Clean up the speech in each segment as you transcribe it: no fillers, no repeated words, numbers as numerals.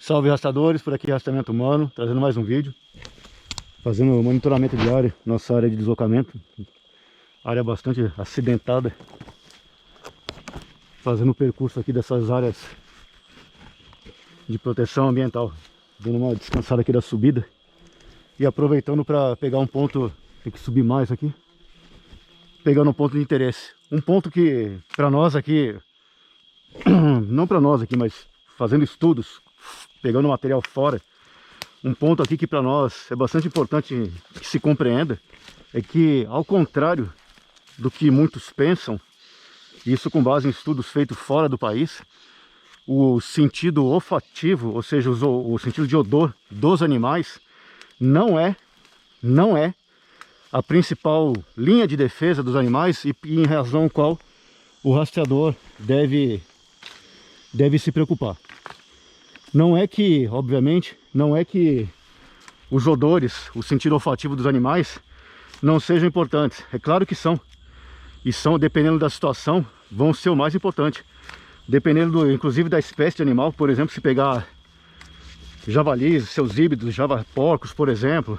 Salve rastreadores, por aqui Rastreamento Humano, trazendo mais um vídeo. Fazendo monitoramento diário, nossa área de deslocamento. Área bastante acidentada. Fazendo o percurso aqui dessas áreas de proteção ambiental. Dando uma descansada aqui da subida. E aproveitando para pegar um ponto, tem que subir mais aqui. Pegando um ponto de interesse. Um ponto que para nós aqui, não para nós aqui, mas fazendo estudos, pegando material fora, um ponto aqui que para nós é bastante importante que se compreenda, é que, ao contrário do que muitos pensam, isso com base em estudos feitos fora do país, o sentido olfativo, ou seja, o sentido de odor dos animais, não é a principal linha de defesa dos animais e em razão ao qual o rastreador deve se preocupar. Não é que, obviamente, não é que os odores, o sentido olfativo dos animais não sejam importantes. É claro que são. E são, dependendo da situação, vão ser o mais importante. Dependendo, inclusive, da espécie de animal. Por exemplo, se pegar javalis, seus híbridos, porcos, por exemplo,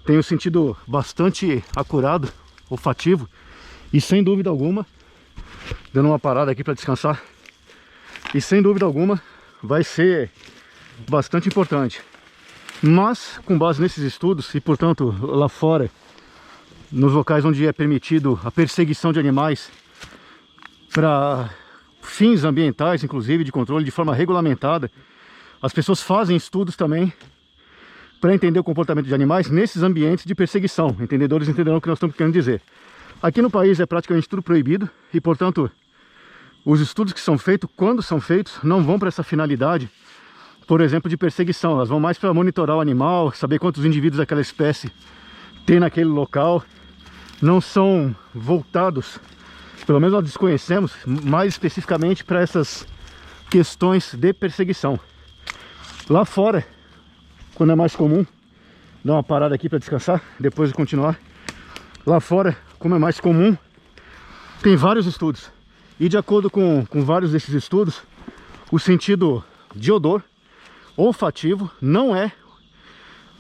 tem um sentido bastante acurado, olfativo. E sem dúvida alguma, dando uma parada aqui para descansar, e sem dúvida alguma, vai ser bastante importante. Mas, com base nesses estudos, e portanto lá fora, nos locais onde é permitido a perseguição de animais para fins ambientais, inclusive de controle de forma regulamentada, as pessoas fazem estudos também para entender o comportamento de animais nesses ambientes de perseguição. Entendedores entenderão o que nós estamos querendo dizer. Aqui no país é praticamente tudo proibido e, portanto, os estudos que são feitos, quando são feitos, não vão para essa finalidade, por exemplo, de perseguição. Elas vão mais para monitorar o animal, saber quantos indivíduos daquela espécie tem naquele local. Não são voltados, pelo menos nós desconhecemos, mais especificamente para essas questões de perseguição. Lá fora, quando é mais comum, dar uma parada aqui para descansar, depois de continuar. Lá fora, como é mais comum, tem vários estudos. E de acordo com vários desses estudos, o sentido de odor olfativo não é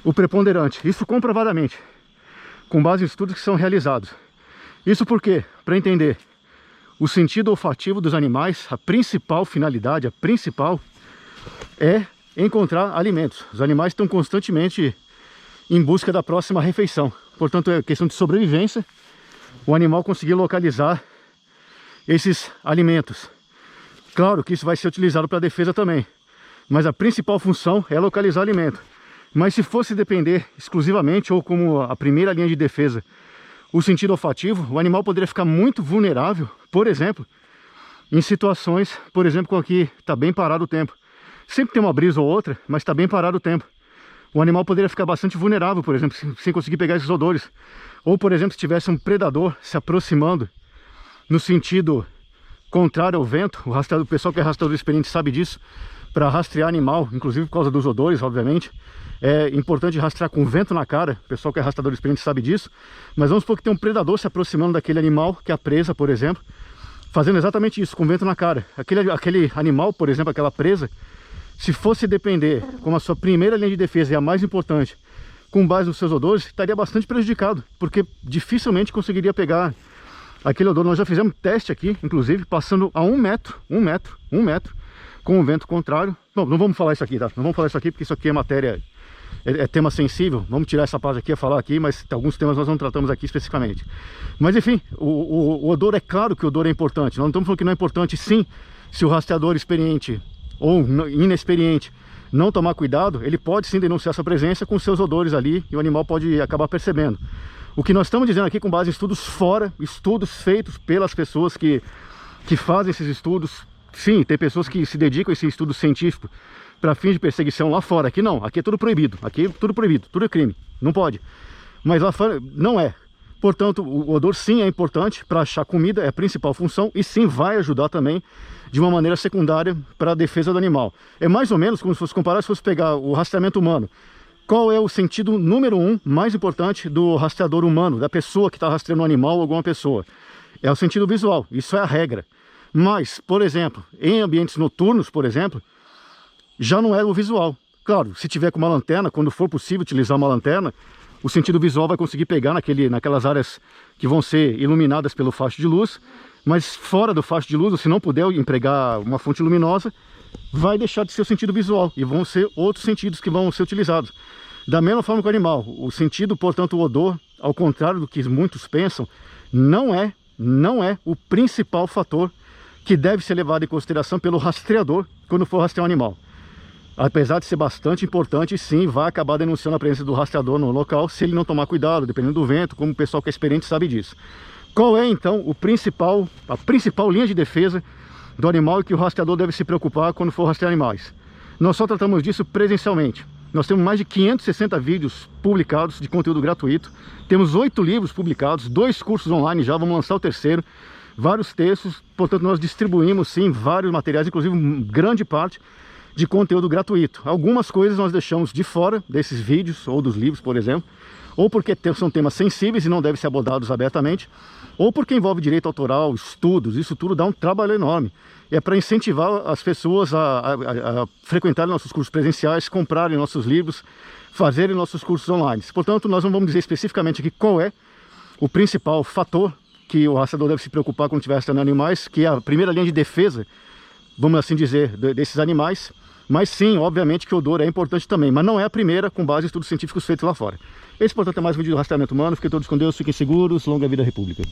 o preponderante. Isso comprovadamente, com base em estudos que são realizados. Isso porque, para entender o sentido olfativo dos animais, a principal finalidade, a principal, é encontrar alimentos. Os animais estão constantemente em busca da próxima refeição. Portanto, é questão de sobrevivência o animal conseguir localizar esses alimentos. Claro que isso vai ser utilizado para defesa também, mas a principal função é localizar alimento. Mas se fosse depender exclusivamente, ou como a primeira linha de defesa, o sentido olfativo, o animal poderia ficar muito vulnerável, por exemplo, em situações, por exemplo, com aqui está bem parado o tempo. Sempre tem uma brisa ou outra, mas está bem parado o tempo. O animal poderia ficar bastante vulnerável, por exemplo, sem conseguir pegar esses odores. Ou, por exemplo, se tivesse um predador se aproximando no sentido contrário ao vento. O pessoal que é rastreador experiente sabe disso. Para rastrear animal, inclusive por causa dos odores, obviamente, é importante rastrear com vento na cara. O pessoal que é rastreador experiente sabe disso. Mas vamos supor que tem um predador se aproximando daquele animal, que é a presa, por exemplo, fazendo exatamente isso, com vento na cara. Aquele animal, por exemplo, aquela presa, se fosse depender como a sua primeira linha de defesa e a mais importante, com base nos seus odores, estaria bastante prejudicado, porque dificilmente conseguiria pegar aquele odor. Nós já fizemos teste aqui, inclusive, passando a 1 metro, com o vento contrário. Bom, não vamos falar isso aqui, tá? Não vamos falar isso aqui, porque isso aqui é matéria, é tema sensível. Vamos tirar essa parte aqui a falar aqui, mas alguns temas nós não tratamos aqui especificamente. Mas enfim, o odor, é claro que o odor é importante. Nós não estamos falando que não é importante, sim, se o rastreador experiente ou inexperiente não tomar cuidado, ele pode sim denunciar essa presença com seus odores ali e o animal pode acabar percebendo. O que nós estamos dizendo aqui com base em estudos fora, estudos feitos pelas pessoas que fazem esses estudos. Sim, tem pessoas que se dedicam a esse estudo científico para fins de perseguição lá fora. Aqui não, aqui é tudo proibido, aqui é tudo proibido, tudo é crime, não pode. Mas lá fora não é. Portanto, o odor sim é importante para achar comida, é a principal função, e sim vai ajudar também de uma maneira secundária para a defesa do animal. É mais ou menos como se fosse comparar, se fosse pegar o rastreamento humano. Qual é o sentido número 1 mais importante do rastreador humano, da pessoa que está rastreando um animal ou alguma pessoa? É o sentido visual, isso é a regra. Mas, por exemplo, em ambientes noturnos, por exemplo, já não é o visual. Claro, se tiver com uma lanterna, quando for possível utilizar uma lanterna, o sentido visual vai conseguir pegar naquelas áreas que vão ser iluminadas pelo facho de luz, mas fora do facho de luz, se não puder empregar uma fonte luminosa, vai deixar de ser o sentido visual e vão ser outros sentidos que vão ser utilizados. Da mesma forma que o animal, o sentido, portanto, o odor, ao contrário do que muitos pensam, não é o principal fator que deve ser levado em consideração pelo rastreador quando for rastrear um animal. Apesar de ser bastante importante, sim, vai acabar denunciando a presença do rastreador no local se ele não tomar cuidado, dependendo do vento, como o pessoal que é experiente sabe disso. Qual é, então, a principal linha de defesa do animal e que o rastreador deve se preocupar quando for rastrear animais? Nós só tratamos disso presencialmente. Nós temos mais de 560 vídeos publicados de conteúdo gratuito, temos 8 livros publicados, 2 cursos online já, vamos lançar o 3º, vários textos, portanto nós distribuímos sim vários materiais, inclusive grande parte de conteúdo gratuito. Algumas coisas nós deixamos de fora desses vídeos ou dos livros, por exemplo, ou porque são temas sensíveis e não devem ser abordados abertamente, ou porque envolve direito autoral, estudos, isso tudo dá um trabalho enorme. É para incentivar as pessoas a frequentarem nossos cursos presenciais, comprarem nossos livros, fazerem nossos cursos online. Portanto, nós não vamos dizer especificamente aqui qual é o principal fator que o rastreador deve se preocupar quando estiver rastreando animais, que é a primeira linha de defesa, vamos assim dizer, desses animais. Mas sim, obviamente que o odor é importante também, mas não é a primeira, com base em estudos científicos feitos lá fora. Esse, portanto, é mais um vídeo do rastreamento humano. Fiquem todos com Deus, fiquem seguros, longa vida à República.